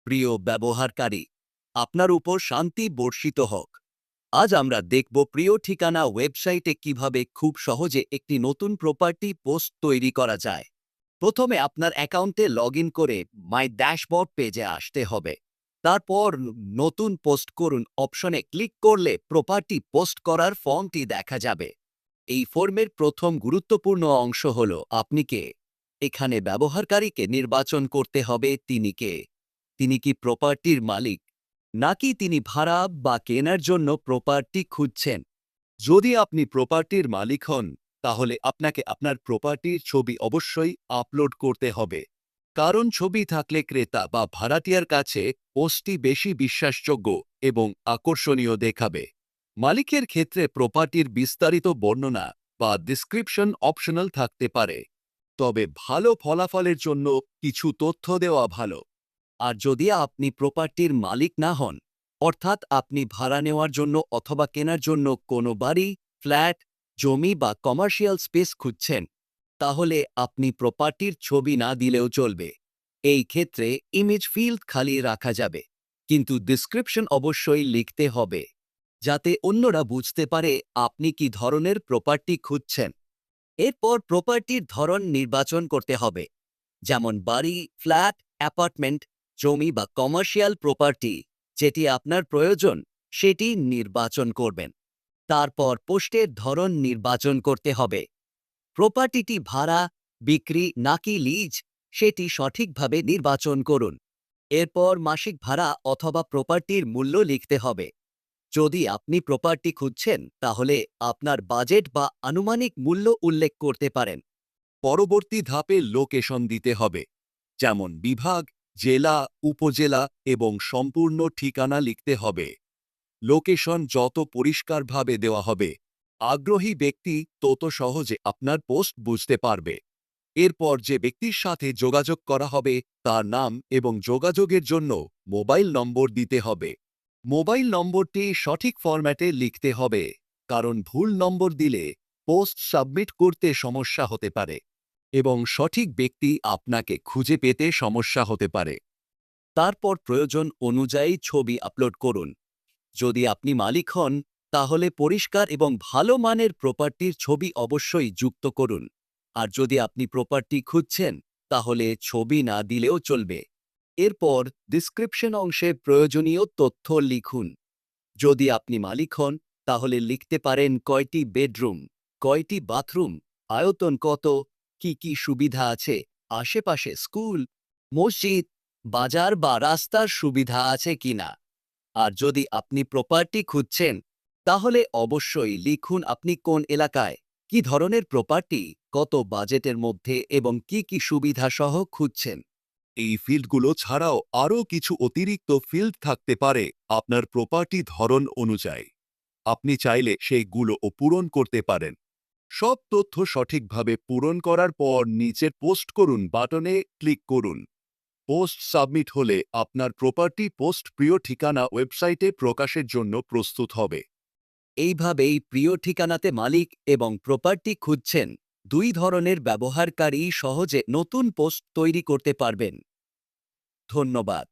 প্রিয় ব্যবহারকারী, আপনার উপর শান্তি বর্ষিত হোক। আজ আমরা দেখব প্রিয় ঠিকানা ওয়েবসাইটে কিভাবে খুব সহজে একটি নতুন প্রপার্টি পোস্ট তৈরি করা যায়। প্রথমে আপনার অ্যাকাউন্টে লগইন করে মাই ড্যাশবোর্ড পেজে আসতে হবে। তারপর নতুন পোস্ট করুন অপশনে ক্লিক করলে প্রপার্টি পোস্ট করার ফর্মটি দেখা যাবে। এই ফর্মের প্রথম গুরুত্বপূর্ণ অংশ হল আপনি কে। এখানে ব্যবহারকারীকে নির্বাচন করতে হবে তিনি কে। তিনি কি প্রপার্টির মালিক, নাকি তিনি ভাড়া বা কেনার জন্য প্রপার্টি খুঁজছেন। যদি আপনি প্রপার্টির মালিক হন, তাহলে আপনাকে আপনার প্রপার্টির ছবি অবশ্যই আপলোড করতে হবে, কারণ ছবি থাকলে ক্রেতা বা ভাড়াটিয়ার কাছে পোস্টটি বেশি বিশ্বাসযোগ্য এবং আকর্ষণীয় দেখাবে। মালিকের ক্ষেত্রে প্রপার্টির বিস্তারিত বর্ণনা বা ডেসক্রিপশন অপশনাল থাকতে পারে, তবে ভালো ফলাফলের জন্য কিছু তথ্য দেওয়া ভালো। আর যদি আপনি প্রপার্টির মালিক না হন, অর্থাৎ আপনি ভাড়া নেওয়ার জন্য অথবা কেনার জন্য কোনো বাড়ি, ফ্ল্যাট, জমি বা কমার্শিয়াল স্পেস খুঁজছেন, তাহলে আপনি প্রপার্টির ছবি না দিলেও চলবে। এই ক্ষেত্রে ইমেজ ফিল্ড খালি রাখা যাবে, কিন্তু ডেসক্রিপশন অবশ্যই লিখতে হবে, যাতে অন্যরা বুঝতে পারে আপনি কি ধরনের প্রপার্টি খুঁজছেন। এরপর প্রপার্টির ধরন নির্বাচন করতে হবে, যেমন বাড়ি, ফ্ল্যাট, অ্যাপার্টমেন্ট, জমি বা কমার্শিয়াল প্রপার্টি। যেটি আপনার প্রয়োজন সেটি নির্বাচন করবেন। তারপর পোস্টের ধরন নির্বাচন করতে হবে। প্রপার্টিটি ভাড়া, বিক্রি নাকি লিজ, সেটি সঠিকভাবে নির্বাচন করুন। এরপর মাসিক ভাড়া অথবা প্রপার্টির মূল্য লিখতে হবে। যদি আপনি প্রপার্টি খুঁজছেন, তাহলে আপনার বাজেট বা আনুমানিক মূল্য উল্লেখ করতে পারেন। পরবর্তী ধাপে লোকেশন দিতে হবে, যেমন বিভাগ, জেলা, উপজেলা এবং সম্পূর্ণ ঠিকানা লিখতে হবে। লোকেশন যত পরিষ্কারভাবে দেওয়া হবে, আগ্রহী ব্যক্তি তত সহজে আপনার পোস্ট বুঝতে পারবে। এরপর যে ব্যক্তির সাথে যোগাযোগ করা হবে তার নাম এবং যোগাযোগের জন্য মোবাইল নম্বর দিতে হবে। মোবাইল নম্বরটি সঠিক ফরম্যাটে লিখতে হবে, কারণ ভুল নম্বর দিলে পোস্ট সাবমিট করতে সমস্যা হতে পারে এবং সঠিক ব্যক্তি আপনাকে খুঁজে পেতে সমস্যা হতে পারে। তারপর প্রয়োজন অনুযায়ী ছবি আপলোড করুন। যদি আপনি মালিক হন, তাহলে পরিষ্কার এবং ভালো মানের প্রপার্টির ছবি অবশ্যই যুক্ত করুন। আর যদি আপনি প্রপার্টি খুঁজছেন, তাহলে ছবি না দিলেও চলবে। এরপর ডেসক্রিপশন অংশে প্রয়োজনীয় তথ্য লিখুন। যদি আপনি মালিক হন, তাহলে লিখতে পারেন কয়টি বেডরুম, কয়টি বাথরুম, আয়তন কত, কি কি সুবিধা আছে, আশেপাশে স্কুল, মসজিদ, বাজার বা রাস্তার সুবিধা আছে কিনা। আর যদি আপনি প্রপার্টি খুঁজছেন, তাহলে অবশ্যই লিখুন আপনি কোন এলাকায়, কি ধরনের প্রপার্টি, কত বাজেটের মধ্যে এবং কি কি সুবিধা সহ খুঁজছেন। এই ফিল্ডগুলো ছাড়াও আরও কিছু অতিরিক্ত ফিল্ড থাকতে পারে আপনার প্রপার্টি ধরন অনুযায়ী। আপনি চাইলে সেইগুলোও পূরণ করতে পারেন। সব তথ্য সঠিকভাবে পূরণ করার পর নিচের পোস্ট করুন বাটনে ক্লিক করুন। পোস্ট সাবমিট হলে আপনার প্রপার্টি পোস্ট প্রিয় ঠিকানা ওয়েবসাইটে প্রকাশের জন্য প্রস্তুত হবে। এইভাবেই প্রিয় ঠিকানাতে মালিক এবং প্রপার্টি খুঁজছেন দুই ধরনের ব্যবহারকারী সহজে নতুন পোস্ট তৈরি করতে পারবেন। ধন্যবাদ।